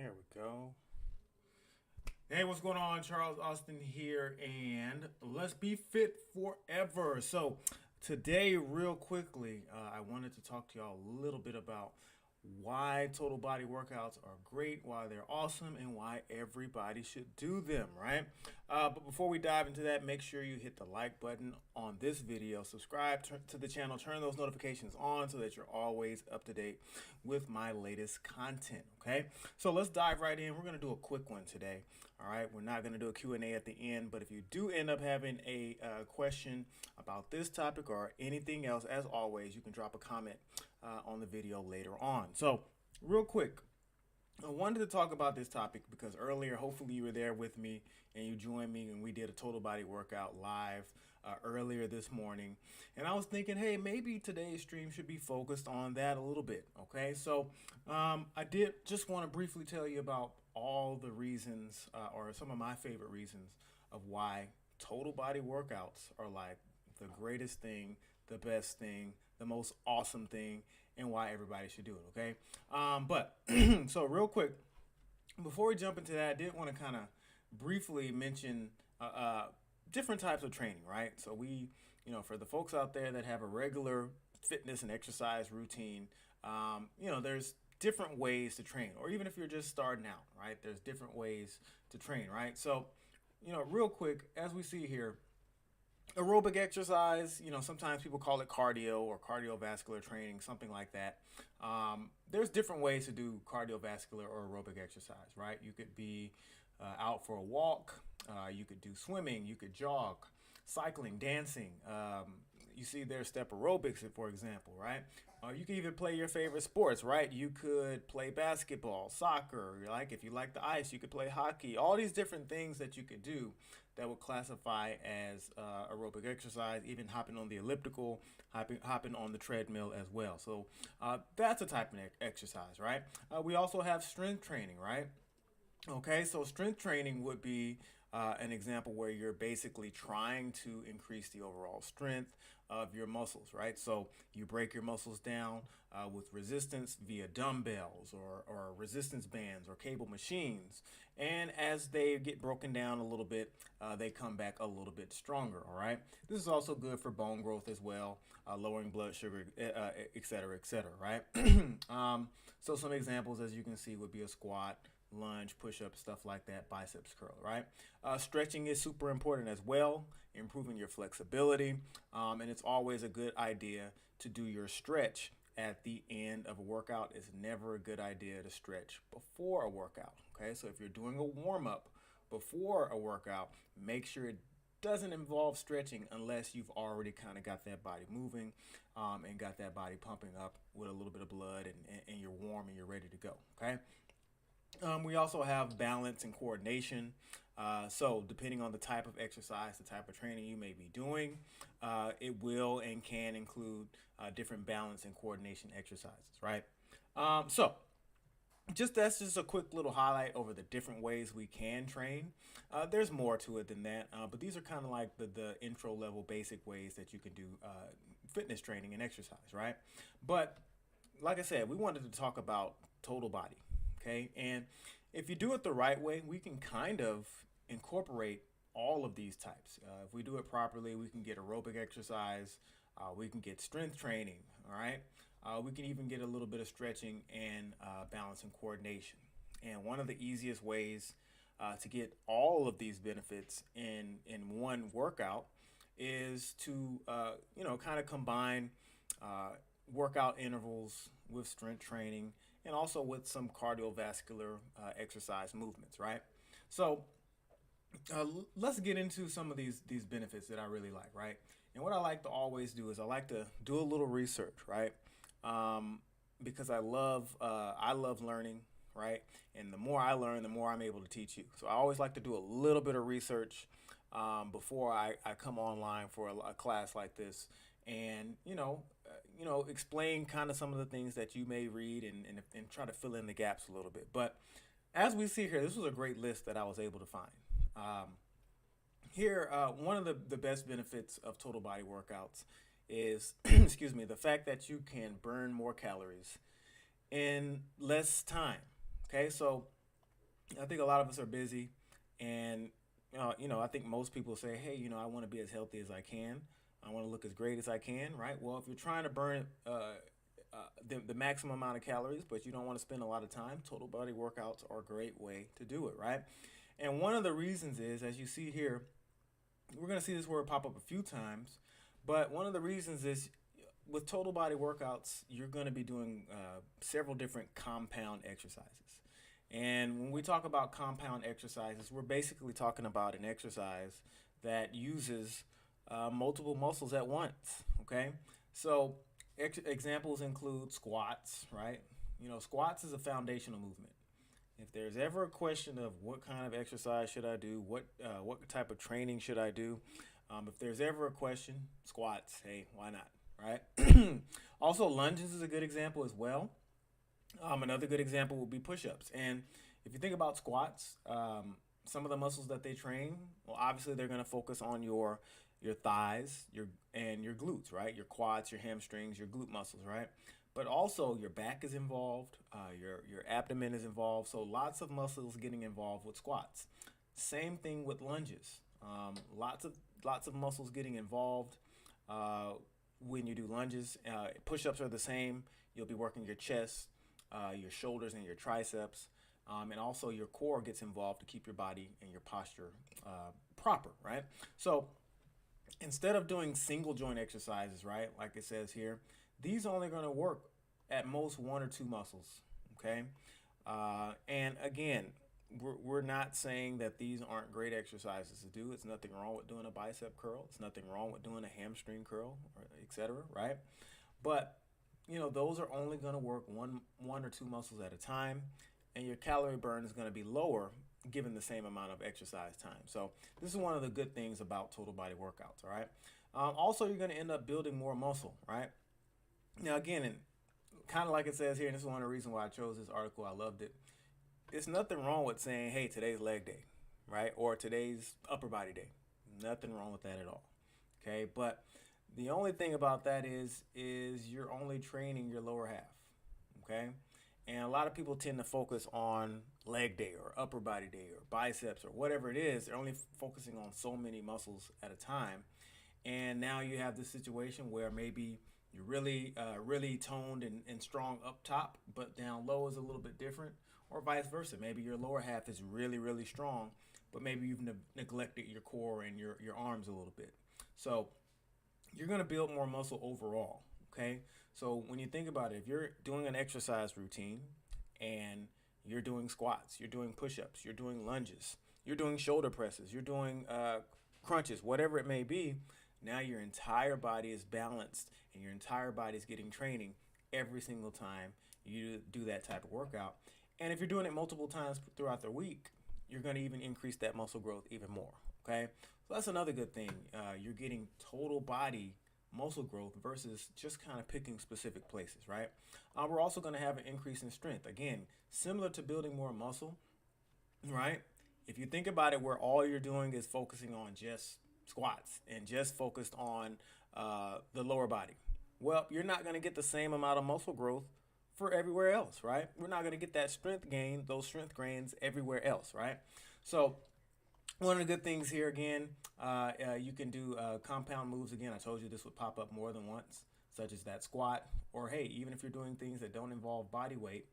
There we go. Hey, what's going on? Charles Austin here, and let's be fit forever. So, today, real quickly, I wanted to talk to y'all a little bit about why total body workouts are great, why they're awesome, and why everybody should do them, right? But before we dive into that, make sure you hit the like button on this video, subscribe to the channel, turn those notifications on so that you're always up to date with my latest content, okay? So let's dive right in. We're going to do a quick one today, all right? We're not going to do a Q&A at the end, but if you do end up having a question about this topic or anything else, as always, you can drop a comment on the video later on. So real quick, I wanted to talk about this topic because earlier, hopefully you were there with me and you joined me and we did a total body workout live earlier this morning. And I was thinking, hey, maybe today's stream should be focused on that a little bit. Okay, so I did just want to briefly tell you about all the reasons or some of my favorite reasons of why total body workouts are like the greatest thing, the best thing, the most awesome thing, and why everybody should do it, okay? But so real quick, before we jump into that, I did want to kind of briefly mention different types of training, right? So for the folks out there that have a regular fitness and exercise routine, there's different ways to train, or even if you're just starting out, right? There's different ways to train, right? So, real quick, as we see here, aerobic exercise, sometimes people call it cardio or cardiovascular training, something like that. There's different ways to do cardiovascular or aerobic exercise, right? You could be out for a walk, you could do swimming, you could jog, cycling, dancing. You see there's step aerobics, for example, right? You can even play your favorite sports, right? You could play basketball, soccer, like if you like the ice, you could play hockey, all these different things that you could do that would classify as aerobic exercise, even hopping on the elliptical, hopping on the treadmill as well. So that's a type of exercise, right? We also have strength training, right? Okay, so strength training would be an example where you're basically trying to increase the overall strength of your muscles, right? So you break your muscles down with resistance via dumbbells or resistance bands or cable machines. And as they get broken down a little bit, they come back a little bit stronger, all right? This is also good for bone growth as well, lowering blood sugar, et cetera, right? So some examples, as you can see, would be a squat, lunge, push-up, stuff like that, biceps curl, right? Stretching is super important as well, improving your flexibility, and it's always a good idea to do your stretch at the end of a workout. It's never a good idea to stretch before a workout, okay? So if you're doing a warm-up before a workout, make sure it doesn't involve stretching unless you've already kind of got that body moving and got that body pumping up with a little bit of blood and you're warm and you're ready to go, okay? We also have balance and coordination. So depending on the type of exercise, the type of training you may be doing, it will and can include different balance and coordination exercises, right? So that's just a quick little highlight over the different ways we can train. There's more to it than that, but these are kind of like the intro level basic ways that you can do fitness training and exercise, right? But like I said, we wanted to talk about total body. Okay, and if you do it the right way, we can kind of incorporate all of these types. If we do it properly, we can get aerobic exercise, we can get strength training, all right? We can even get a little bit of stretching and balance and coordination. And one of the easiest ways to get all of these benefits in one workout is to, kind of combine workout intervals with strength training and also with some cardiovascular exercise movements, right? So let's get into some of these benefits that I really like, right? And what I like to always do is I like to do a little research, right? Because I love learning, right? And the more I learn, the more I'm able to teach you. So I always like to do a little bit of research before I come online for a class like this, and explain kind of some of the things that you may read and try to fill in the gaps a little bit. But as we see here, this was a great list that I was able to find. Here, one of the best benefits of total body workouts is, excuse me, the fact that you can burn more calories in less time. Okay, so I think a lot of us are busy, and I think most people say, hey, I want to be as healthy as I can. I want to look as great as I can, right? Well, if you're trying to burn the maximum amount of calories, but you don't want to spend a lot of time, total body workouts are a great way to do it, right? And one of the reasons is, as you see here, we're going to see this word pop up a few times, but one of the reasons is with total body workouts, you're going to be doing several different compound exercises. And when we talk about compound exercises, we're basically talking about an exercise that uses multiple muscles at once. Okay, so examples include squats, right? Squats is a foundational movement. If there's ever a question of what kind of exercise should I do, what type of training should I do, if there's ever a question, squats. Hey, why not, right? Also, lunges is a good example as well. Another good example would be push-ups. And if you think about squats, some of the muscles that they train, well, obviously they're going to focus on your thighs, and your glutes, right? Your quads, your hamstrings, your glute muscles, right? But also your back is involved, your abdomen is involved. So lots of muscles getting involved with squats. Same thing with lunges. Lots of muscles getting involved when you do lunges. Push-ups are the same. You'll be working your chest, your shoulders, and your triceps. And also your core gets involved to keep your body and your posture proper, right? So instead of doing single joint exercises, right, like it says here, these are only going to work at most one or two muscles, okay? And again, we're not saying that these aren't great exercises to do. It's nothing wrong with doing a bicep curl. It's nothing wrong with doing a hamstring curl, etc., right? But those are only going to work one or two muscles at a time, and your calorie burn is going to be lower given the same amount of exercise time. So this is one of the good things about total body workouts. All right. Also, you're going to end up building more muscle, right? Now, again, and kind of like it says here, and this is one of the reasons why I chose this article. I loved it. It's nothing wrong with saying, hey, today's leg day, right? Or today's upper body day. Nothing wrong with that at all. Okay. But the only thing about that is you're only training your lower half. Okay. And a lot of people tend to focus on leg day or upper body day or biceps or whatever it is. They're only focusing on so many muscles at a time. And now you have this situation where maybe you're really toned and strong up top, but down low is a little bit different, or vice versa. Maybe your lower half is really strong, but maybe you've neglected your core and your arms a little bit. So you're going to build more muscle overall. Okay. So when you think about it, if you're doing an exercise routine and you're doing squats, you're doing push-ups, you're doing lunges, you're doing shoulder presses, you're doing crunches, whatever it may be, now your entire body is balanced and your entire body is getting training every single time you do that type of workout. And if you're doing it multiple times throughout the week, you're going to even increase that muscle growth even more. Okay. So that's another good thing. You're getting total body muscle growth versus just kind of picking specific places, right? We're also going to have an increase in strength. Again, similar to building more muscle, right? If you think about it, where all you're doing is focusing on just squats and just focused on the lower body, well, you're not going to get the same amount of muscle growth for everywhere else, right? We're not going to get that strength gain, those strength gains everywhere else, right? So one of the good things here again, you can do compound moves. Again, I told you this would pop up more than once, such as that squat, or hey, even if you're doing things that don't involve body weight,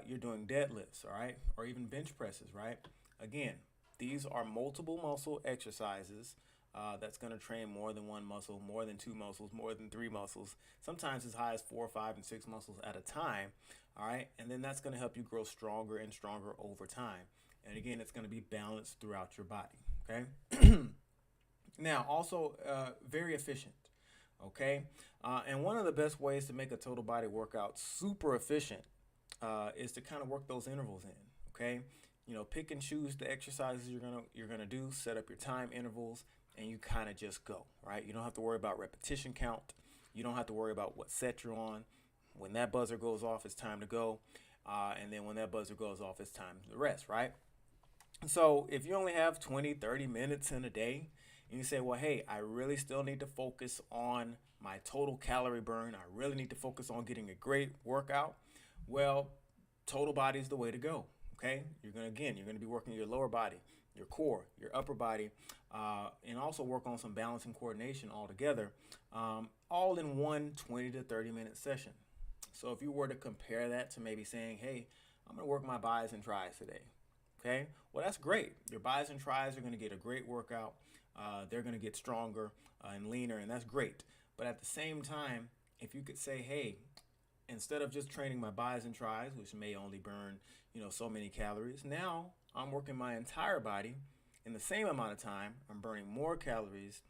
you're doing deadlifts, all right, or even bench presses, right? Again, these are multiple muscle exercises that's going to train more than one muscle, more than two muscles, more than three muscles, sometimes as high as 4, 5, and 6 muscles at a time, all right? And then that's going to help you grow stronger and stronger over time. And again, it's going to be balanced throughout your body, okay? Now, also very efficient, okay? And one of the best ways to make a total body workout super efficient is to kind of work those intervals in, okay? Pick and choose the exercises you're gonna do, set up your time intervals, and you kind of just go, right? You don't have to worry about repetition count. You don't have to worry about what set you're on. When that buzzer goes off, it's time to go. And then when that buzzer goes off, it's time to rest, right? So if you only have 20, 30 minutes in a day, and you say, well, hey, I really still need to focus on my total calorie burn. I really need to focus on getting a great workout. Well, total body is the way to go. Okay, you're gonna be working your lower body, your core, your upper body, and also work on some balance and coordination all together, all in one 20 to 30 minute session. So if you were to compare that to maybe saying, hey, I'm gonna work my bis and tris today. Okay, well, that's great. Your bis and tris are gonna get a great workout. They're gonna get stronger and leaner, and that's great. But at the same time, if you could say, hey, instead of just training my bis and tris, which may only burn, so many calories, now I'm working my entire body in the same amount of time. I'm burning more calories.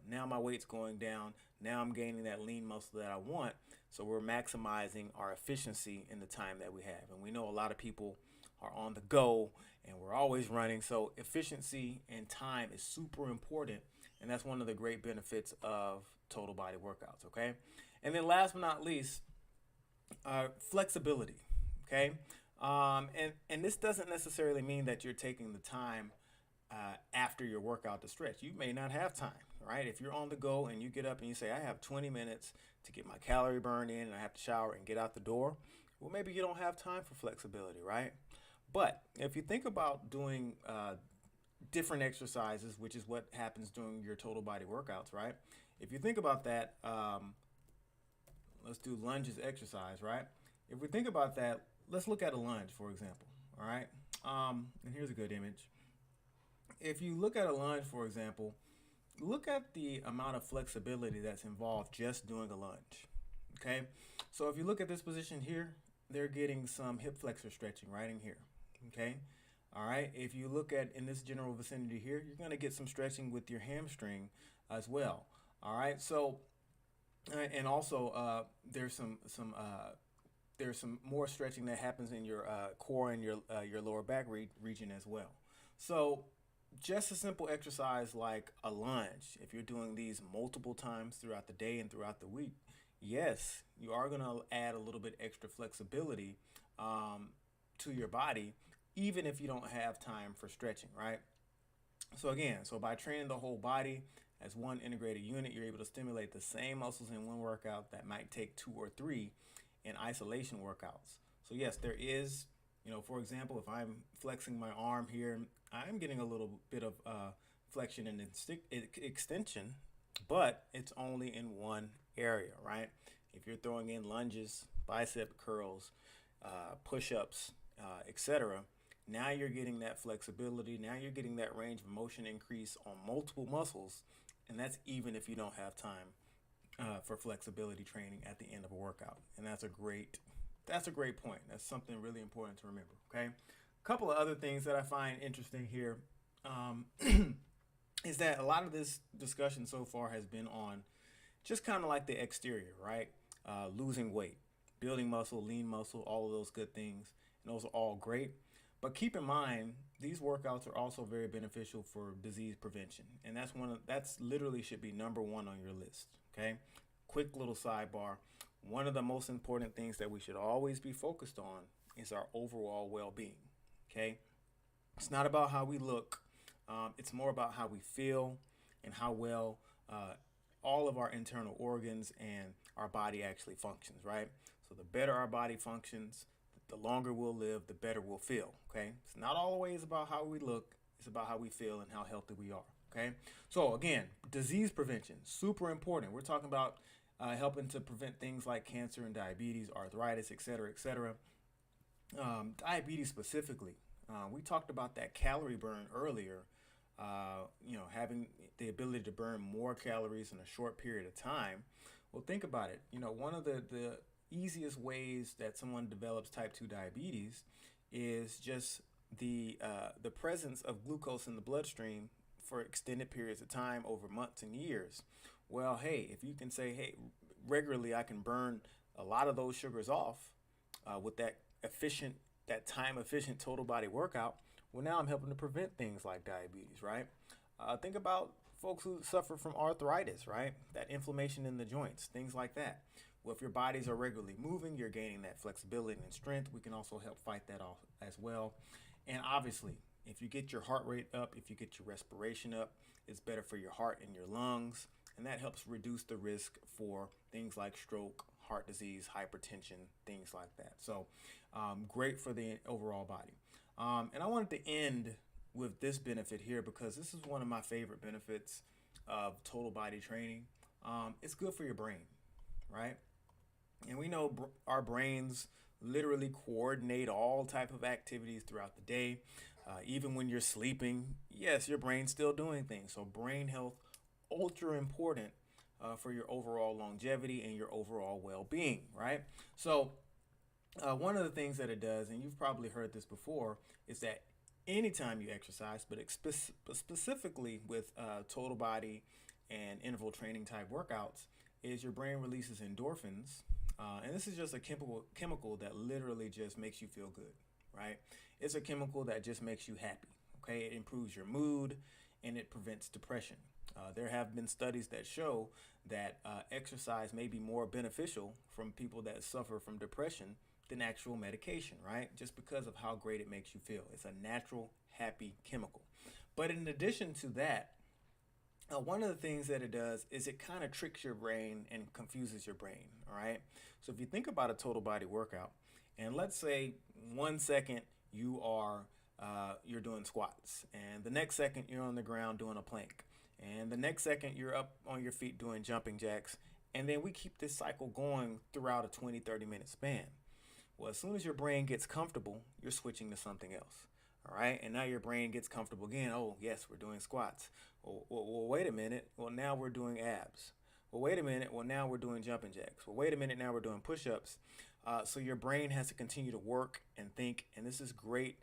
Now my weight's going down. Now I'm gaining that lean muscle that I want. So we're maximizing our efficiency in the time that we have. And we know a lot of people are on the go and we're always running. So efficiency and time is super important. And that's one of the great benefits of total body workouts. Okay. And then last but not least, flexibility. Okay. And this doesn't necessarily mean that you're taking the time after your workout to stretch. You may not have time, right? If you're on the go and you get up and you say, I have 20 minutes to get my calorie burn in and I have to shower and get out the door, well, maybe you don't have time for flexibility, right? But if you think about doing different exercises, which is what happens during your total body workouts, right? If you think about that, let's do lunges exercise, right? If we think about that, let's look at a lunge, for example, all right? And here's a good image. If you look at a lunge, for example, look at the amount of flexibility that's involved just doing a lunge, okay? So if you look at this position here, they're getting some hip flexor stretching right in here, okay? All right, if you look at in this general vicinity here, you're gonna get some stretching with your hamstring as well, all right? So, and also there's some more stretching that happens in your core and your lower back region as well. So just a simple exercise like a lunge, if you're doing these multiple times throughout the day and throughout the week, yes, you are going to add a little bit extra flexibility to your body, even if you don't have time for stretching, right? So again, by training the whole body as one integrated unit, you're able to stimulate the same muscles in one workout that might take 2 or 3 in isolation workouts. So yes, there is, for example, if I'm flexing my arm here, I'm getting a little bit of flexion and extension, but it's only in one area, right? If you're throwing in lunges, bicep curls, push-ups, etc., now you're getting that flexibility. Now you're getting that range of motion increase on multiple muscles, and that's even if you don't have time for flexibility training at the end of a workout. And that's a great point. That's something really important to remember. Okay, a couple of other things that I find interesting here is that a lot of this discussion so far has been on just kind of like the exterior, right? Losing weight, building muscle, lean muscle, all of those good things, and those are all great. But keep in mind, these workouts are also very beneficial for disease prevention, and that's literally should be number one on your list. Okay, quick little sidebar. One of the most important things that we should always be focused on is our overall well-being. Okay, it's not about how we look. It's more about how we feel and how well all of our internal organs and our body actually functions, right? So the better our body functions, the longer we'll live, the better we'll feel, okay? It's not always about how we look. It's about how we feel and how healthy we are, okay? So again, disease prevention, super important. We're talking about helping to prevent things like cancer and diabetes, arthritis, et cetera, et cetera. Diabetes specifically. We talked about that calorie burn earlier, having the ability to burn more calories in a short period of time. Well, think about it. One of the easiest ways that someone develops type 2 diabetes is just the presence of glucose in the bloodstream for extended periods of time over months and years. Well, hey, if you can say, hey, regularly I can burn a lot of those sugars off with that time efficient total body workout, well, now I'm helping to prevent things like diabetes, right? Think about folks who suffer from arthritis, right? That inflammation in the joints, things like that. Well, if your bodies are regularly moving, you're gaining that flexibility and strength. We can also help fight that off as well. And obviously, if you get your heart rate up, if you get your respiration up, it's better for your heart and your lungs. And that helps reduce the risk for things like stroke, heart disease, hypertension, things like that. So great for the overall body. And I wanted to end with this benefit here because this is one of my favorite benefits of total body training. It's good for your brain, right? And we know our brains literally coordinate all type of activities throughout the day. Even when you're sleeping, yes, your brain's still doing things. So brain health, ultra important for your overall longevity and your overall well-being, right? So one of the things that it does, and you've probably heard this before, is that anytime you exercise, but specifically with total body and interval training type workouts, is your brain releases endorphins. And this is just a chemical that literally just makes you feel good, right? It's a chemical that just makes you happy, okay? It improves your mood and it prevents depression. There have been studies that show that exercise may be more beneficial from people that suffer from depression than actual medication, right? Just because of how great it makes you feel. It's a natural, happy chemical. But in addition to that, one of the things that it does is it kind of tricks your brain and confuses your brain, all right? So if you think about a total body workout, and let's say 1 second you're doing squats, and the next second you're on the ground doing a plank, and the next second you're up on your feet doing jumping jacks, and then we keep this cycle going throughout a 20-30 minute span. Well, as soon as your brain gets comfortable, you're switching to something else. All right, and now your brain gets comfortable again. Oh, yes, we're doing squats. Well, wait a minute. Well, now we're doing abs. Well, wait a minute. Well, now we're doing jumping jacks. Well, wait a minute. Now we're doing push-ups. So your brain has to continue to work and think, and this is great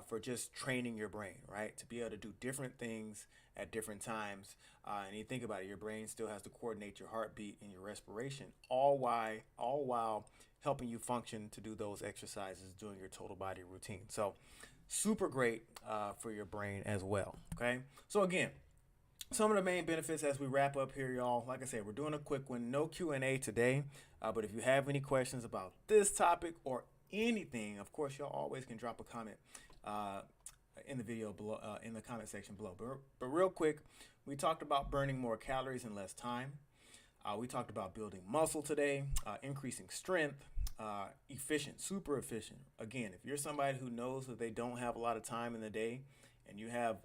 for just training your brain, right? To be able to do different things at different times. And you think about it, your brain still has to coordinate your heartbeat and your respiration, all while helping you function to do those exercises during your total body routine. So super great for your brain as well. Okay, so again, some of the main benefits as we wrap up here, y'all. Like I said, we're doing a quick one, no Q&A today, but if you have any questions about this topic or anything, of course, y'all always can drop a comment in the video below, in the comment section below. But real quick, we talked about burning more calories in less time. We talked about building muscle today, increasing strength, efficient, super efficient. Again, if you're somebody who knows that they don't have a lot of time in the day and you have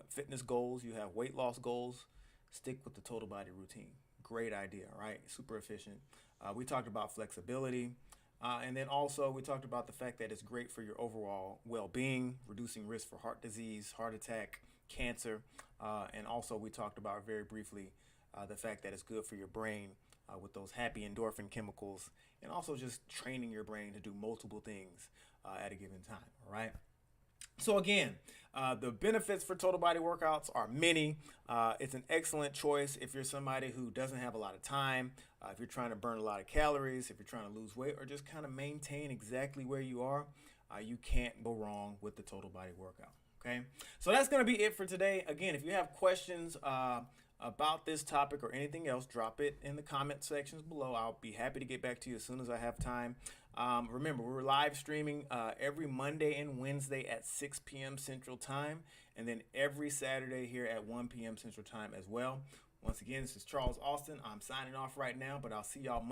fitness goals, you have weight loss goals, stick with the total body routine. Great idea, right? Super efficient. We talked about flexibility. And then also we talked about the fact that it's great for your overall well-being, reducing risk for heart disease, heart attack, cancer. And also we talked about very briefly the fact that it's good for your brain with those happy endorphin chemicals, and also just training your brain to do multiple things at a given time, all right? So again, the benefits for total body workouts are many. It's an excellent choice if you're somebody who doesn't have a lot of time, if you're trying to burn a lot of calories, if you're trying to lose weight, or just kind of maintain exactly where you are. You can't go wrong with the total body workout. Okay, so that's going to be it for today. Again, if you have questions about this topic or anything else, drop it in the comment sections below. I'll be happy to get back to you as soon as I have time. Remember, we're live streaming every Monday and Wednesday at 6 p.m. Central Time, and then every Saturday here at 1 p.m. Central Time as well. Once again, this is Charles Austin. I'm signing off right now, but I'll see y'all Monday.